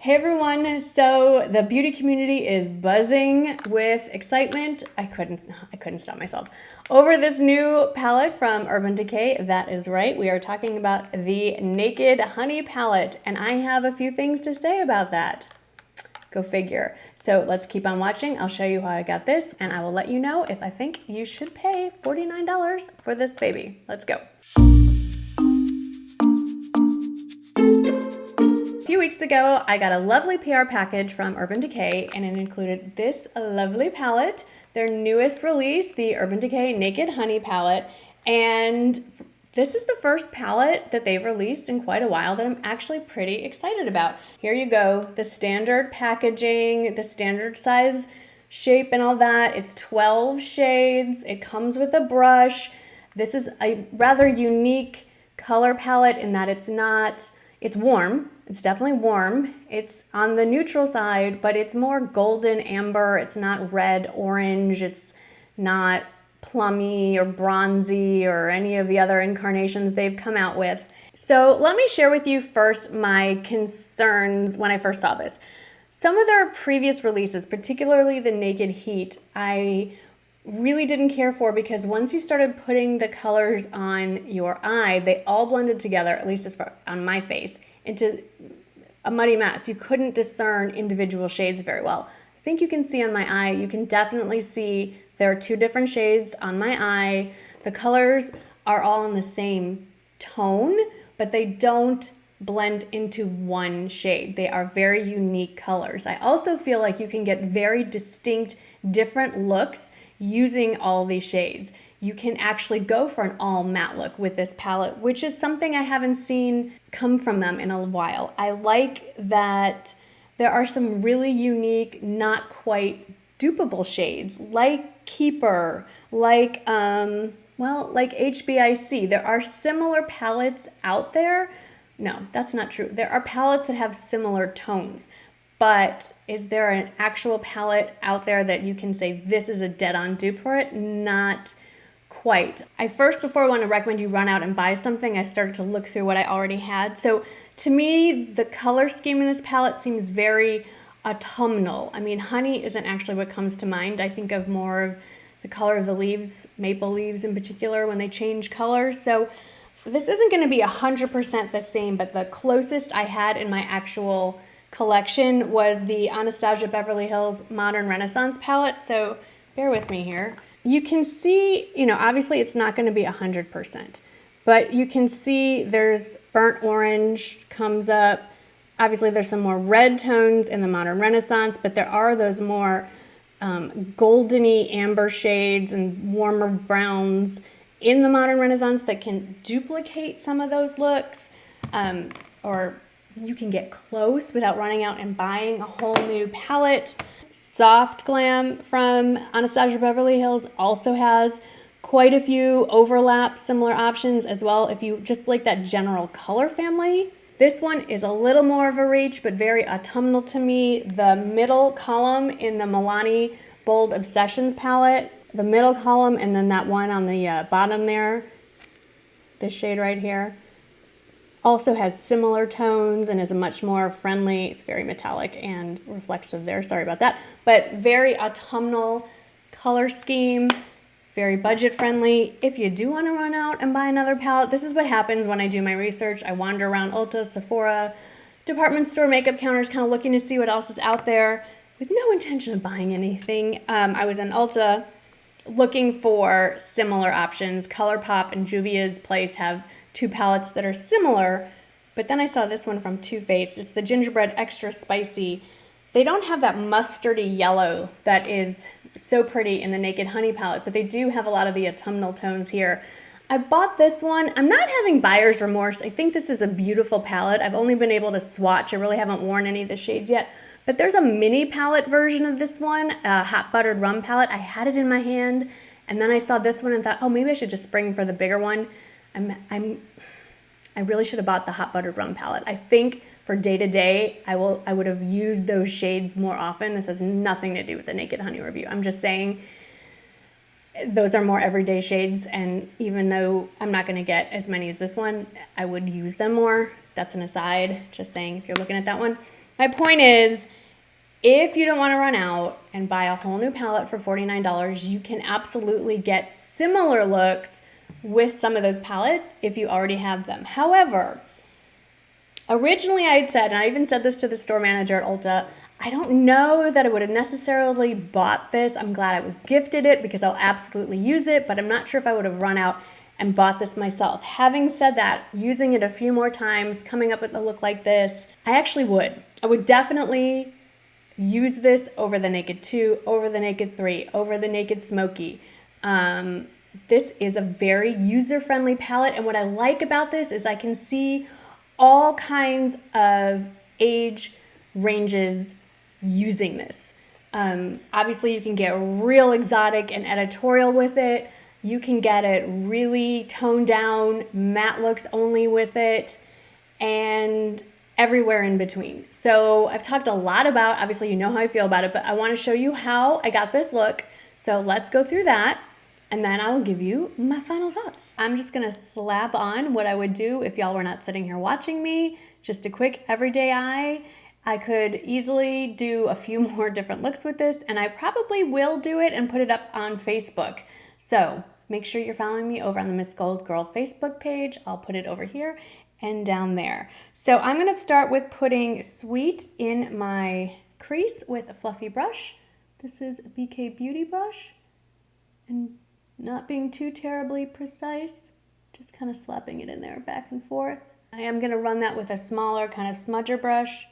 Hey everyone, so the beauty community is buzzing with excitement. I couldn't stop myself over this new palette from Urban Decay. That is right, we are talking about the Naked Honey palette, and I have a few things to say about that. Go figure. So let's keep on watching. I'll show you how I got this, and I will let you know if I think you should pay $49 for this baby. Let's go. A few weeks ago, I got a lovely PR package from Urban Decay, and it included this lovely palette, their newest release, the Urban Decay Naked Honey palette. And this is the first palette that they've released in quite a while that I'm actually pretty excited about. Here you go, the standard packaging, the standard size shape and all that. It's 12 shades. It comes with a brush. This is a rather unique color palette in that it's warm. It's definitely warm. It's on the neutral side, but it's more golden amber. It's not red, orange. It's not plummy or bronzy or any of the other incarnations they've come out with. So let me share with you first my concerns when I first saw this. Some of their previous releases, particularly the Naked Heat, I really didn't care for because once you started putting the colors on your eye, they all blended together, at least as far on my face, into a muddy mess. You couldn't discern individual shades very well. I think you can see on my eye, you can definitely see there are two different shades on my eye. The colors are all in the same tone, but they don't blend into one shade. They are very unique colors. I also feel like you can get very distinct, different looks using all these shades. You can actually go for an all matte look with this palette, which is something I haven't seen come from them in a while. I like that there are some really unique, not quite dupeable shades, like Keeper, like HBIC. There are similar palettes out there. No, that's not true. There are palettes that have similar tones, but is there an actual palette out there that you can say this is a dead-on dupe for it? Not quite. Before I want to recommend you run out and buy something, I started to look through what I already had. So to me, the color scheme in this palette seems very autumnal. I mean, honey isn't actually what comes to mind. I think of more of the color of the leaves, maple leaves in particular, when they change color. So this isn't going to be 100% the same, but the closest I had in my actual collection was the Anastasia Beverly Hills Modern Renaissance palette. So bear with me here. You can see, obviously it's not going to be 100%, but you can see there's burnt orange comes up. Obviously there's some more red tones in the Modern Renaissance, but there are those more goldeny amber shades and warmer browns in the Modern Renaissance that can duplicate some of those looks, or you can get close without running out and buying a whole new palette. Soft Glam from Anastasia Beverly Hills also has quite a few overlap similar options as well if you just like that general color family. This one is a little more of a reach, but very autumnal to me. The middle column in the Milani Bold Obsessions palette, the middle column, and then that one on the bottom there, this shade right here, also has similar tones and is a much more friendly, it's very metallic and reflective there, sorry about that, but very autumnal color scheme, very budget friendly. If you do want to run out and buy another palette, this is what happens when I do my research. I wander around Ulta, Sephora, department store makeup counters, kind of looking to see what else is out there with no intention of buying anything. I was in Ulta looking for similar options. ColourPop and Juvia's Place have two palettes that are similar, but then I saw this one from Too Faced. It's the Gingerbread Extra Spicy. They don't have that mustardy yellow that is so pretty in the Naked Honey palette, but they do have a lot of the autumnal tones here. I bought this one. I'm not having buyer's remorse. I think this is a beautiful palette. I've only been able to swatch. I really haven't worn any of the shades yet, but there's a mini palette version of this one, a Hot Buttered Rum palette. I had it in my hand, and then I saw this one and thought, oh, maybe I should just spring for the bigger one. I really should have bought the Hot Buttered Rum palette. I think for day-to-day, I would have used those shades more often. This has nothing to do with the Naked Honey review. I'm just saying those are more everyday shades, and even though I'm not going to get as many as this one, I would use them more. That's an aside, just saying if you're looking at that one. My point is, if you don't want to run out and buy a whole new palette for $49, you can absolutely get similar looks with some of those palettes if you already have them. However, originally I had said, and I even said this to the store manager at Ulta, I don't know that I would have necessarily bought this. I'm glad I was gifted it because I'll absolutely use it, but I'm not sure if I would have run out and bought this myself. Having said that, using it a few more times, coming up with a look like this, I actually would. I would definitely use this over the Naked 2, over the Naked 3, over the Naked Smoky. This is a very user-friendly palette, and what I like about this is I can see all kinds of age ranges using this. Obviously, you can get real exotic and editorial with it. You can get it really toned down, matte looks only with it, and everywhere in between. So I've talked a lot about, obviously you know how I feel about it, but I want to show you how I got this look. So let's go through that, and then I will give you my final thoughts. I'm just going to slap on what I would do if y'all were not sitting here watching me. Just a quick everyday eye. I could easily do a few more different looks with this, and I probably will do it and put it up on Facebook. So make sure you're following me over on the MsGoldgirl Facebook page. I'll put it over here and down there. So I'm gonna start with putting Sweet in my crease with a fluffy brush. This is a BK Beauty brush, and not being too terribly precise, just kind of slapping it in there back and forth. I am gonna run that with a smaller kind of smudger brush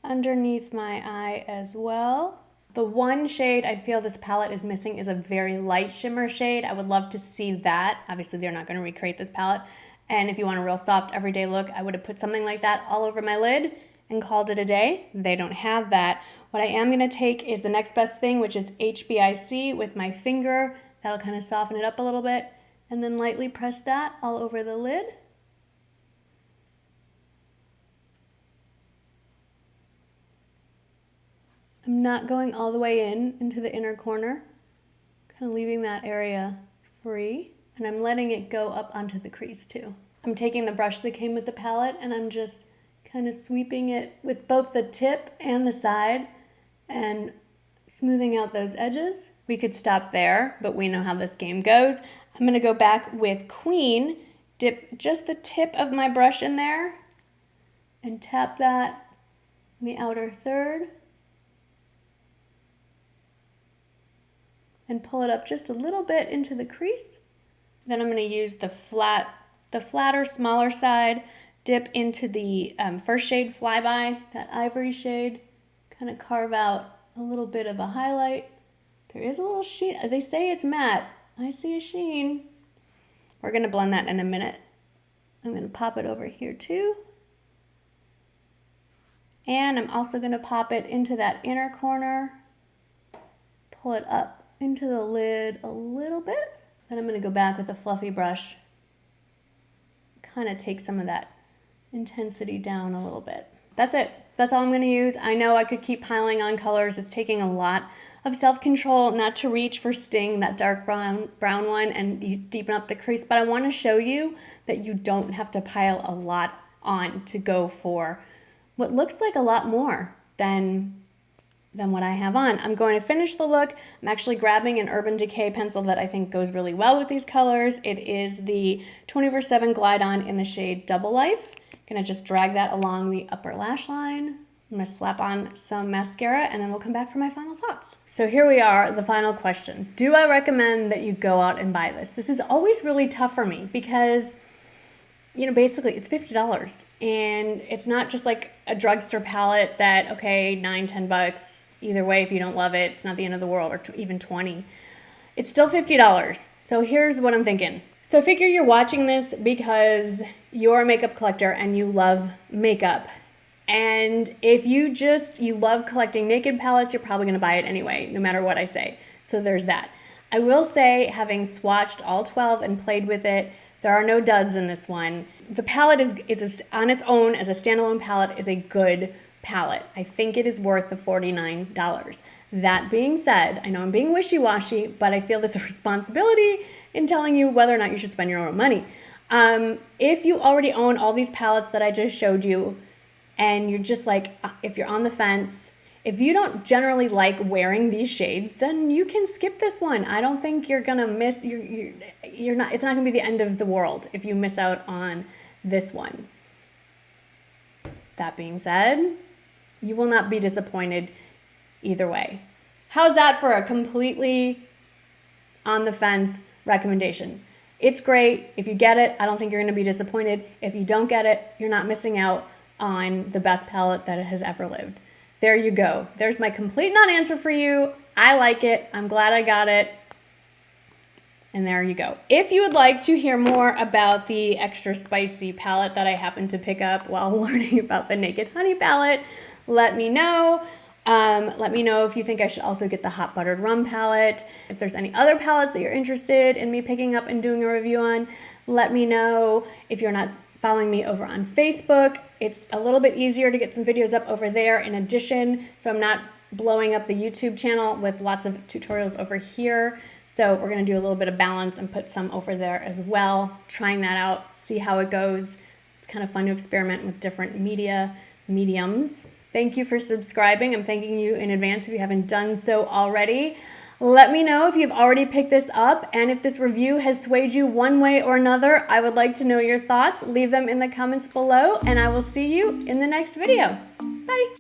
underneath my eye as well. The one shade I feel this palette is missing is a very light shimmer shade. I would love to see that. Obviously, they're not going to recreate this palette. And if you want a real soft everyday look, I would have put something like that all over my lid and called it a day. They don't have that. What I am going to take is the next best thing, which is HBIC with my finger. That'll kind of soften it up a little bit. And then lightly press that all over the lid. I'm not going all the way into the inner corner, kind of leaving that area free, and I'm letting it go up onto the crease too. I'm taking the brush that came with the palette and I'm just kind of sweeping it with both the tip and the side and smoothing out those edges. We could stop there, but we know how this game goes. I'm gonna go back with Queen, dip just the tip of my brush in there and tap that in the outer third. And pull it up just a little bit into the crease. Then I'm going to use the flatter, smaller side, dip into the first shade Flyby, that ivory shade, kind of carve out a little bit of a highlight. There is a little sheen. They say it's matte. I see a sheen. We're going to blend that in a minute. I'm going to pop it over here too. And I'm also going to pop it into that inner corner, pull it up into the lid a little bit. Then I'm going to go back with a fluffy brush, kind of take some of that intensity down a little bit. That's it. That's all I'm going to use. I know I could keep piling on colors. It's taking a lot of self-control not to reach for Sting, that dark brown one, and you deepen up the crease. But I want to show you that you don't have to pile a lot on to go for what looks like a lot more than what I have on. I'm going to finish the look. I'm actually grabbing an Urban Decay pencil that I think goes really well with these colors. It is the 24/7 Glide On in the shade Double Life. I'm gonna just drag that along the upper lash line. I'm gonna slap on some mascara and then we'll come back for my final thoughts. So here we are, the final question. Do I recommend that you go out and buy this? This is always really tough for me because, you know, basically it's $50 and it's not just like a drugstore palette that, okay, $9-10. Either way, if you don't love it, it's not the end of the world, or even $20. It's still $50. So here's what I'm thinking. So figure you're watching this because you're a makeup collector and you love makeup. And if you love collecting naked palettes, you're probably gonna buy it anyway, no matter what I say. So there's that. I will say, having swatched all 12 and played with it, there are no duds in this one. The palette is on its own, as a standalone palette, is a good palette. I think it is worth the $49. That being said, I know I'm being wishy-washy, but I feel there's a responsibility in telling you whether or not you should spend your own money. If you already own all these palettes that I just showed you, and you're just like, if you're on the fence, if you don't generally like wearing these shades, then you can skip this one. I don't think you're gonna miss, you're not, it's not gonna be the end of the world if you miss out on this one. That being said, you will not be disappointed either way. How's that for a completely on the fence recommendation? It's great. If you get it, I don't think you're gonna be disappointed. If you don't get it, you're not missing out on the best palette that has ever lived. There you go. There's my complete non-answer for you. I like it. I'm glad I got it. And there you go. If you would like to hear more about the extra spicy palette that I happened to pick up while learning about the Naked Honey palette, let me know. Let me know if you think I should also get the Hot Buttered Rum palette. If there's any other palettes that you're interested in me picking up and doing a review on, let me know. If you're not following me over on Facebook, it's a little bit easier to get some videos up over there in addition, so I'm not blowing up the YouTube channel with lots of tutorials over here. So we're gonna do a little bit of balance and put some over there as well, trying that out, see how it goes. It's kind of fun to experiment with different mediums. Thank you for subscribing. I'm thanking you in advance if you haven't done so already. Let me know if you've already picked this up, and if this review has swayed you one way or another. I would like to know your thoughts. Leave them in the comments below, and I will see you in the next video. Bye.